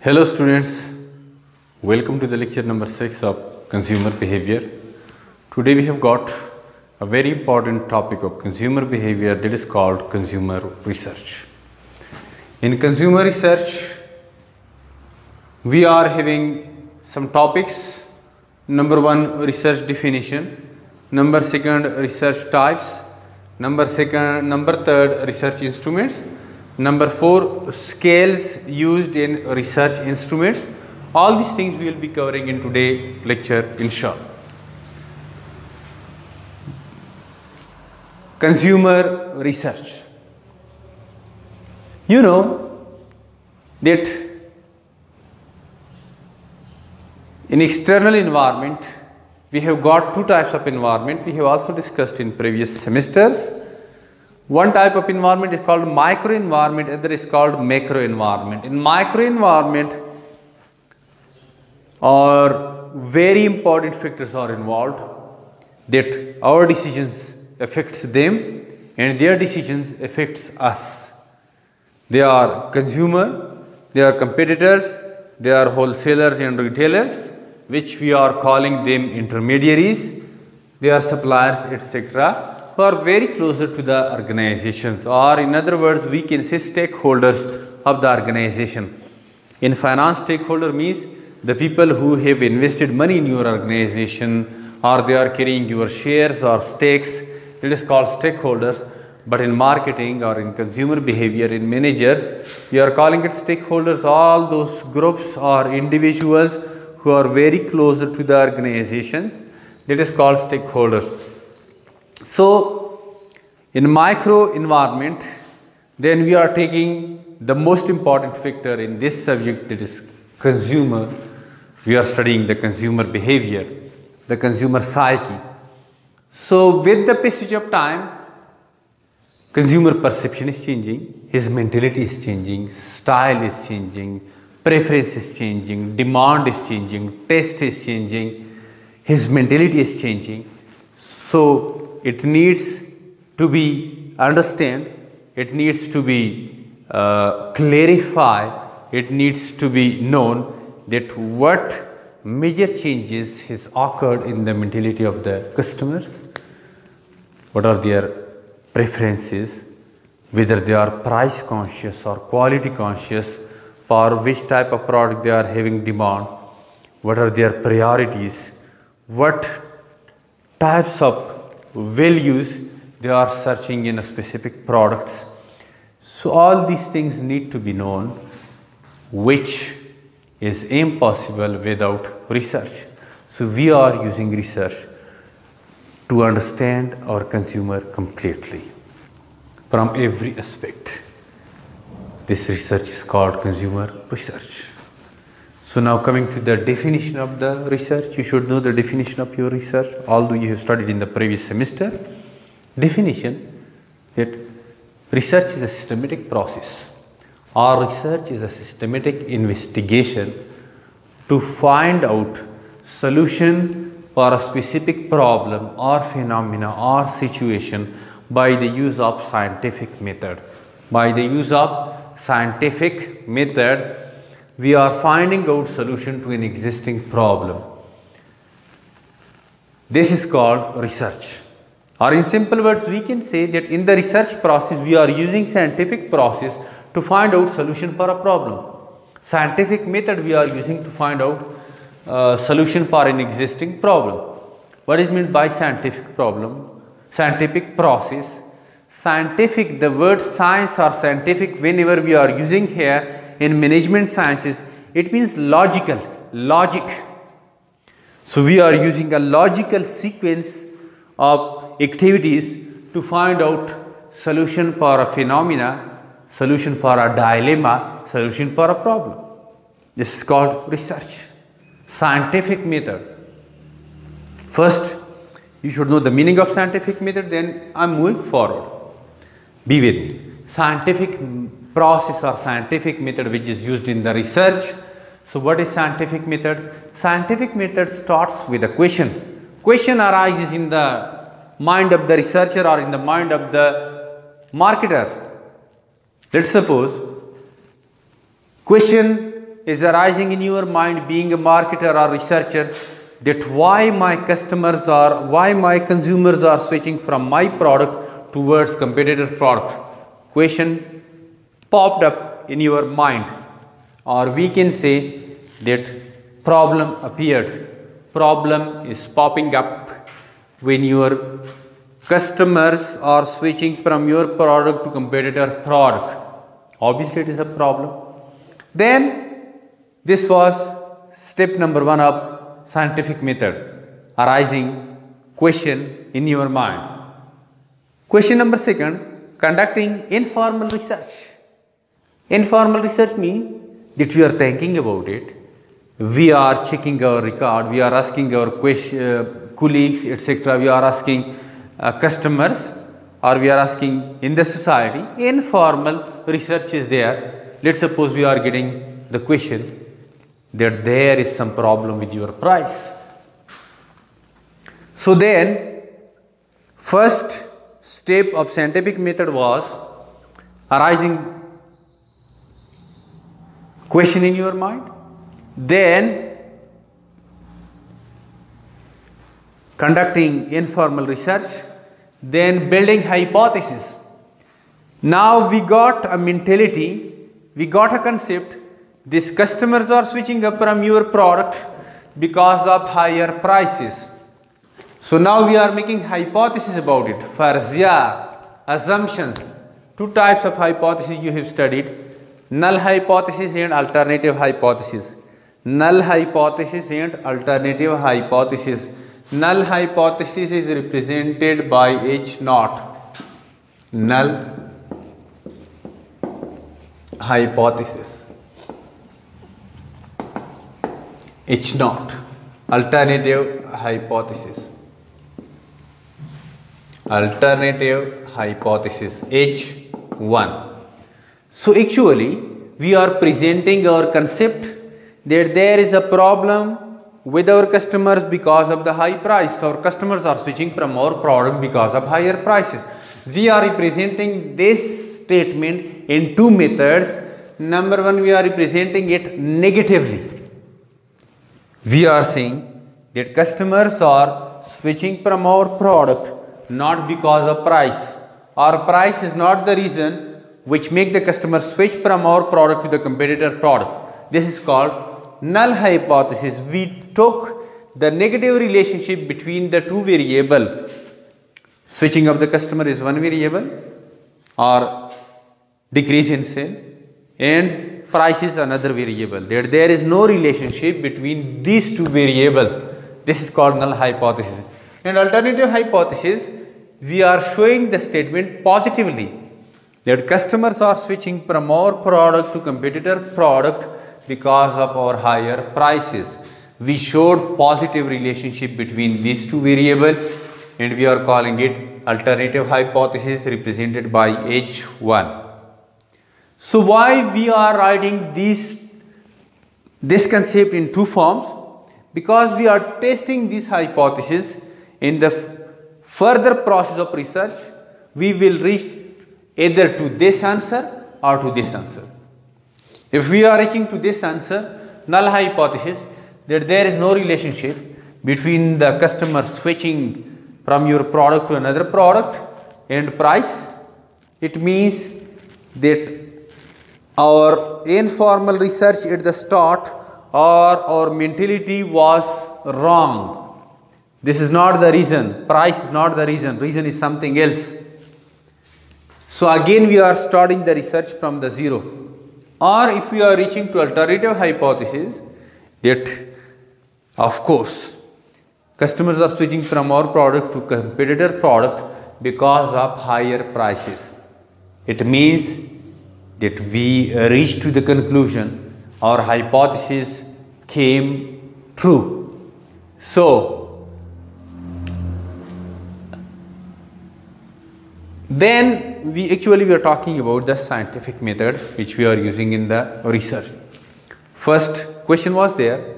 Hello students, welcome to the lecture number 6 of consumer behavior. Today we have got a very important topic of consumer behavior that is called consumer research. In consumer research, we are having some topics. Number 1, research definition. Number 2, research types. Number 3, research instruments. Number 4, scales used in research instruments. All these things we will be covering in today's lecture, inshallah. Consumer research. You know that in external environment, we have got two types of environment. We have also discussed in previous semesters. One type of environment is called micro environment, other is called macro environment. In micro environment, very important factors are involved that our decisions affects them and their decisions affects us. They are consumer, they are competitors, they are wholesalers and retailers, which we are calling them intermediaries, they are suppliers, etc., who are very closer to the organizations, or in other words we can say stakeholders of the organization. In finance, stakeholder means the people who have invested money in your organization, or they are carrying your shares or stakes. It is called stakeholders. But in marketing or in consumer behavior, in managers, we are calling it stakeholders, all those groups or individuals who are very closer to the organizations. That is called stakeholders. So, in micro environment, then we are taking the most important factor in this subject, that is consumer. We are studying the consumer behavior, the consumer psyche. So, with the passage of time, consumer perception is changing, his mentality is changing, style is changing, preference is changing, demand is changing, taste is changing, his mentality is changing. So, it needs to be understood, it needs to be clarified, it needs to be known that what major changes has occurred in the mentality of the customers, what are their preferences, whether they are price conscious or quality conscious, for which type of product they are having demand, what are their priorities, what types of values they are searching in a specific products. So all these things need to be known, which is impossible without research. So we are using research to understand our consumer completely from every aspect. This research is called consumer research. So now coming to the definition of the research, you should know the definition of your research, although you have studied in the previous semester. Definition that research is a systematic process, or research is a systematic investigation to find out solution for a specific problem or phenomena or situation by the use of scientific method. By the use of scientific method, we are finding out solution to an existing problem. This is called research. Or in simple words, we can say that in the research process, we are using scientific process to find out solution for a problem. Scientific method we are using to find out solution for an existing problem. What is meant by scientific problem? Scientific process. Scientific, the word science or scientific, whenever we are using here in management sciences, it means logical, logic. So we are using a logical sequence of activities to find out solution for a phenomena, solution for a dilemma, solution for a problem. This is called research, scientific method. First, you should know the meaning of scientific method, then I am moving forward. Be with me. Scientific process or scientific method which is used in the research. So what is scientific method? Scientific method starts with a question. Question arises in the mind of the researcher or in the mind of the marketer. Let's suppose question is arising in your mind being a marketer or researcher, that why my consumers are switching from my product towards competitor product. Question popped up in your mind, or we can say that problem appeared. Problem is popping up when your customers are switching from your product to competitor product. Obviously it is a problem. Then this was step number 1 of scientific method, arising question in your mind. Question number 2, conducting informal research. Informal research means that we are thinking about it, we are checking our record, we are asking our colleagues, etc. We are asking customers, or we are asking in the society. Informal research is there. Let's suppose we are getting the question that there is some problem with your price. So then, first step of scientific method was arising question in your mind, then conducting informal research, then building hypothesis. Now we got a mentality, we got a concept. These customers are switching up from your product because of higher prices. So now we are making hypothesis about it. Farzia, assumptions. 2 types of hypothesis you have studied: null hypothesis and alternative hypothesis. Null hypothesis and alternative hypothesis. Null hypothesis is represented by H naught. Null hypothesis. H naught. Alternative hypothesis. Alternative hypothesis H1. So actually we are presenting our concept that there is a problem with our customers because of the high price. Our customers are switching from our product because of higher prices. We are representing this statement in 2 methods. Number 1, we are representing it negatively. We are saying that customers are switching from our product not because of price. Our price is not the reason which make the customer switch from our product to the competitor product. This is called null hypothesis. We took the negative relationship between the 2 variables. Switching of the customer is 1 variable, or decrease in sale, and price is another variable. There is no relationship between these 2 variables. This is called null hypothesis. And alternative hypothesis, we are showing the statement positively, that customers are switching from our product to competitor product because of our higher prices. We showed positive relationship between these 2 variables, and we are calling it alternative hypothesis, represented by H1. So why we are writing this concept in 2 forms? Because we are testing this hypothesis. In the further process of research, we will reach either to this answer or to this answer. If we are reaching to this answer, null hypothesis, that there is no relationship between the customer switching from your product to another product and price, it means that our informal research at the start or our mentality was wrong. This is not the reason. Price is not the reason. Reason is something else. So again we are starting the research from the zero. Or if we are reaching to alternative hypothesis, that of course customers are switching from our product to competitor product because of higher prices. It means that we reached to the conclusion our hypothesis came true. So then we are talking about the scientific method which we are using in the research. First question was there,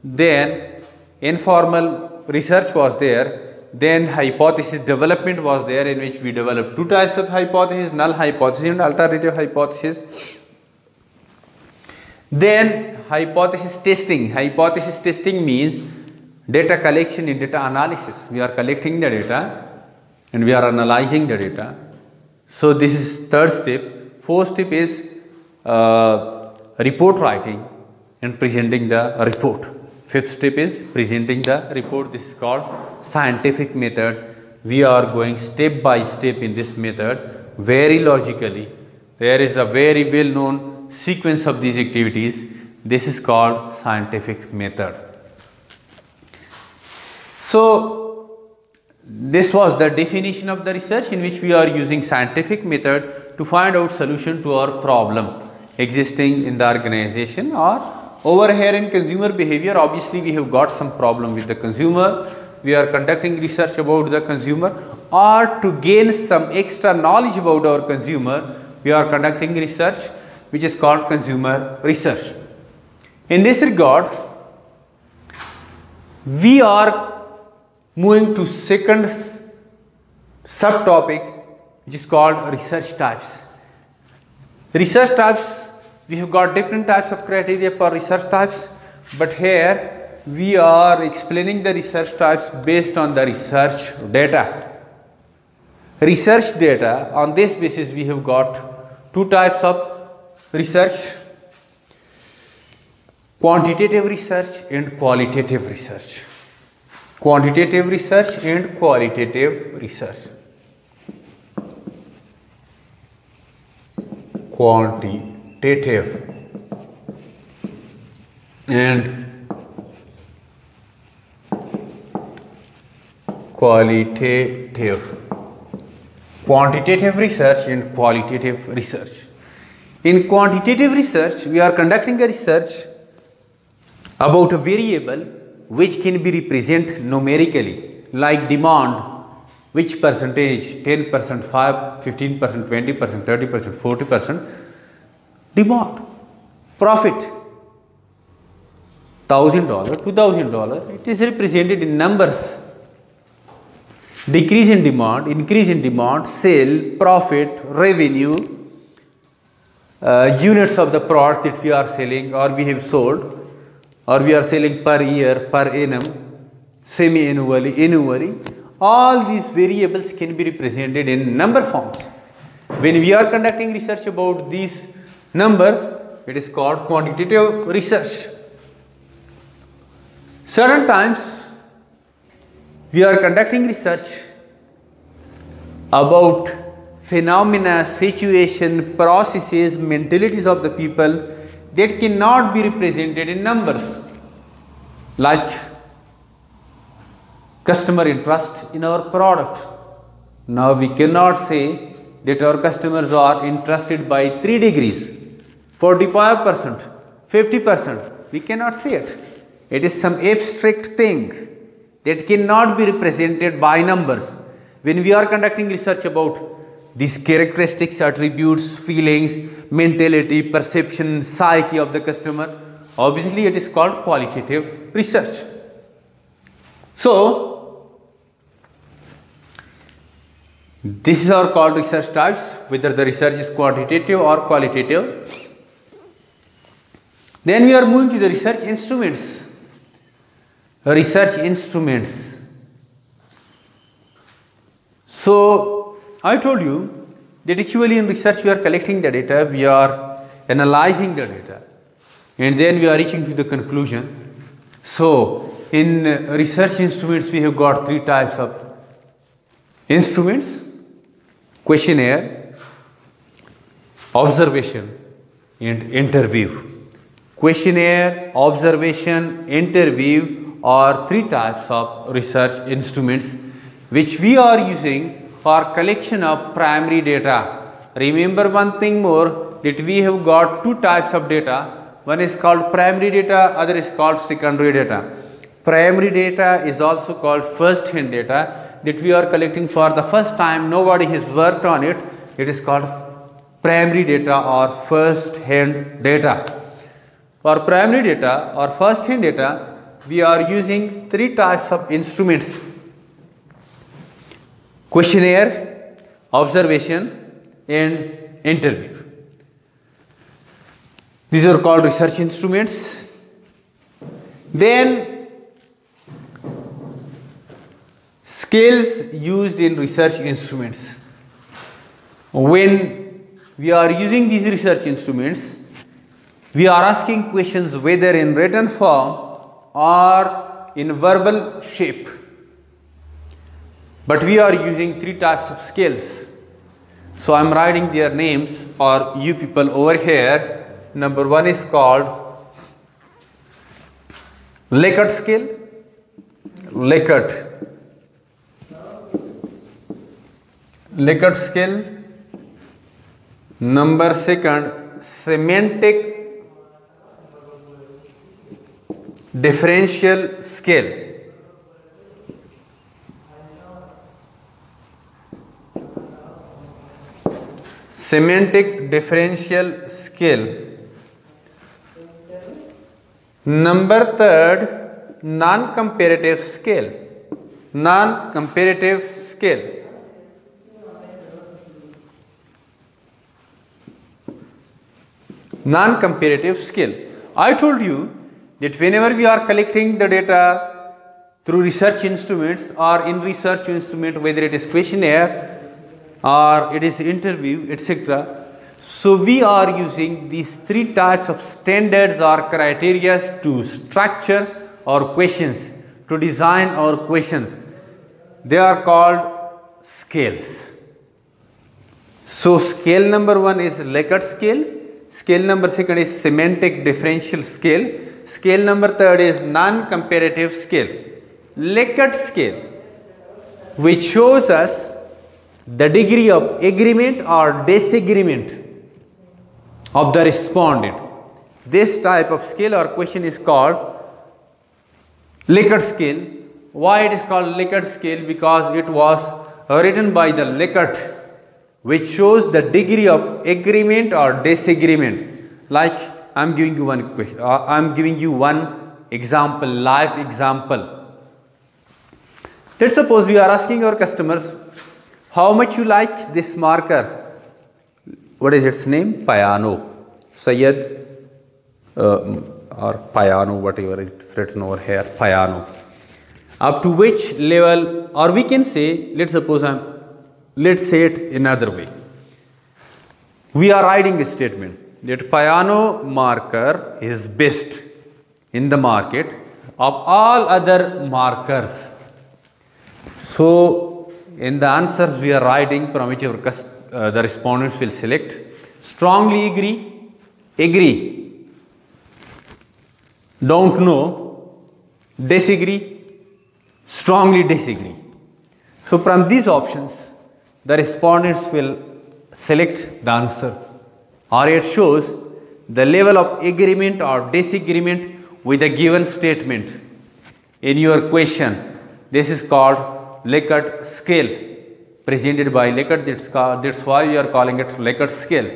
then informal research was there, then hypothesis development was there, in which we developed 2 types of hypothesis, null hypothesis and alternative hypothesis. Then hypothesis testing. Hypothesis testing means data collection and data analysis. We are collecting the data and we are analyzing the data. So this is third step. Fourth step is report writing and presenting the report. Fifth step is presenting the report. This is called scientific method. We are going step by step in this method, very logically. There is a very well known sequence of these activities. This is called scientific method. So this was the definition of the research in which we are using scientific method to find out solution to our problem existing in the organization. Or over here in consumer behavior, obviously we have got some problem with the consumer. We are conducting research about the consumer, or to gain some extra knowledge about our consumer, we are conducting research which is called consumer research. In this regard, we are moving to second subtopic which is called research types. Research types, we have got different types of criteria for research types, but here we are explaining the research types based on the research data. Research data, on this basis we have got two types of research: quantitative research and qualitative research. Quantitative research and qualitative research. Quantitative and qualitative. Quantitative research and qualitative research. In quantitative research, we are conducting a research about a variable which can be represented numerically, like demand, which percentage, 10%, 5, 15%, 20%, 30%, 40%, demand, profit, $1,000, $2,000, it is represented in numbers. Decrease in demand, increase in demand, sale, profit, revenue, units of the product that we are selling or we have sold, or we are selling per year, per annum, semi-annually, annually. All these variables can be represented in number forms. When we are conducting research about these numbers, it is called quantitative research. Certain times we are conducting research about phenomena, situation, processes, mentalities of the people that cannot be represented in numbers, like customer interest in our product. Now we cannot say that our customers are interested by 3 degrees, 45%, 50%. We cannot say it. It is some abstract thing that cannot be represented by numbers. When we are conducting research about these characteristics, attributes, feelings, mentality, perception, psyche of the customer, obviously it is called qualitative research. So, these are called research types, whether the research is quantitative or qualitative. Then we are moving to the research instruments. Research instruments. So, I told you that actually in research we are collecting the data, we are analyzing the data, and then we are reaching to the conclusion. So, in research instruments we have got 3 types of instruments: questionnaire, observation and interview. Questionnaire, observation, interview are 3 types of research instruments which we are using for collection of primary data. Remember one thing more, that we have got 2 types of data. One is called primary data, other is called secondary data. Primary data is also called first hand data, that we are collecting for the first time, nobody has worked on it. It is called primary data or first hand data. For primary data or first hand data, we are using 3 types of instruments: questionnaire, observation and interview. These are called research instruments. Then scales used in research instruments. When we are using these research instruments, we are asking questions whether in written form or in verbal shape. But we are using three types of scales. So I am writing their names for you people over here. Number one is called Likert scale. Likert scale. Number second, semantic differential scale. Semantic differential scale. Number third, non-comparative scale. Non-comparative scale. Non-comparative scale. I told you that whenever we are collecting the data through research instruments or in research instrument, whether it is questionnaire or it is interview, etc. So we are using these three types of standards or criteria to structure our questions, to design our questions. They are called scales. So scale number one is Likert scale. Scale number second is semantic differential scale. Scale number third is non-comparative scale. Likert scale, which shows us the degree of agreement or disagreement of the respondent. This type of scale or question is called Likert scale. Why it is called Likert scale? Because it was written by the Likert, which shows the degree of agreement or disagreement. Like I am giving you one question. I am giving you one example, live example. Let's suppose we are asking our customers, how much you like this marker? What is its name? Piano. Syed or Piano, whatever it's written over here, Piano. Up to which level, or we can say, let's say it another way. We are writing a statement that piano marker is best in the market of all other markers. So in the answers we are writing from whichever the respondents will select, strongly agree, don't know, disagree, strongly disagree. So from these options, the respondents will select the answer, or it shows the level of agreement or disagreement with a given statement in your question. This is called Likert scale, presented by Likert. That's why we are calling it Likert scale.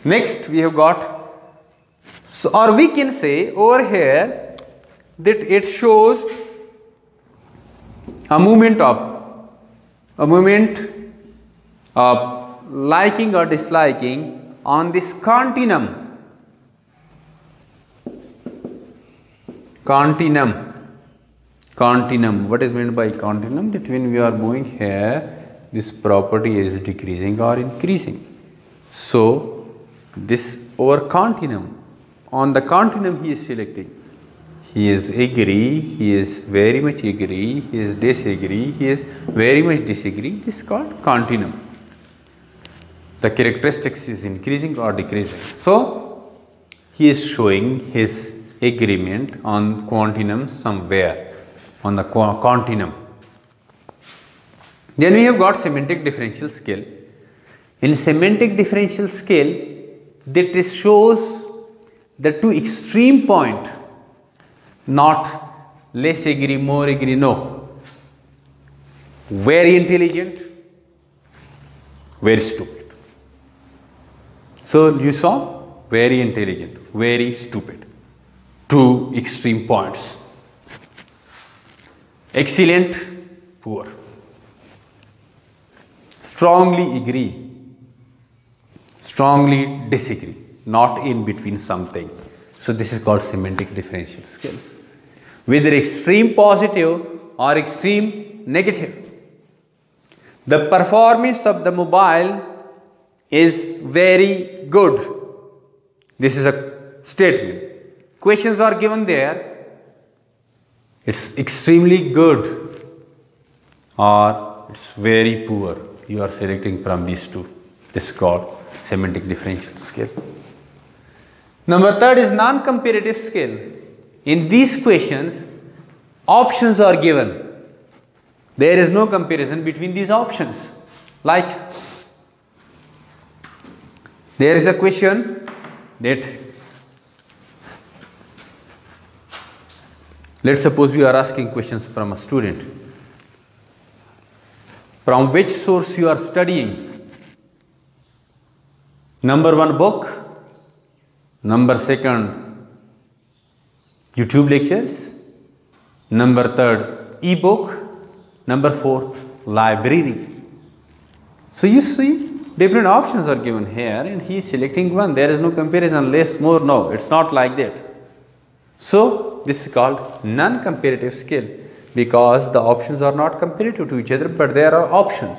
Next we have got, so, or we can say over here that it shows a movement of liking or disliking on this continuum. Continuum. What is meant by continuum? That when we are going here, this property is decreasing or increasing. So this over continuum. On the continuum he is selecting. He is agree, he is very much agree, he is disagree, he is very much disagree. This is called continuum. The characteristics is increasing or decreasing. So he is showing his agreement on continuum somewhere on the continuum. Then we have got semantic differential scale. In semantic differential scale, that shows the two extreme point, not less agree, more agree, no. Very intelligent, very stupid. So you saw very intelligent, very stupid. Two extreme points. Excellent, poor. Strongly agree, strongly disagree. not in between something. So this is called semantic differential skills. Whether extreme positive or extreme negative, the performance of the mobile is very good. This is a statement. Questions are given there. It's extremely good or it's very poor. You are selecting from these two. This is called semantic differential skill. Number third is non-comparative skill. In these questions, options are given. There is no comparison between these options. Like, there is a question that, let's suppose we are asking questions from a student. From which source you are studying? Number one, book. Number second, YouTube lectures. Number third, ebook. Number fourth, library. So you see, different options are given here and he is selecting one. There is no comparison, less, more, no. It's not like that. So this is called non-comparative skill because the options are not comparative to each other, but there are options.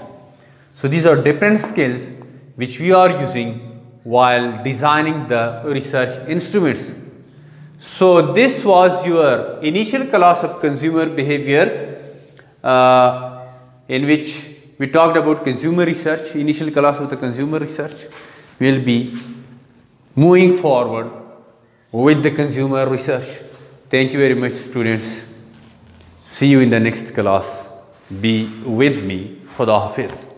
So these are different skills which we are using while designing the research instruments. So this was your initial class of consumer behavior in which we talked about consumer research, initial class of the consumer research. We will be moving forward with the consumer research. Thank you very much, students. See you in the next class. Be with me. Khuda Hafiz.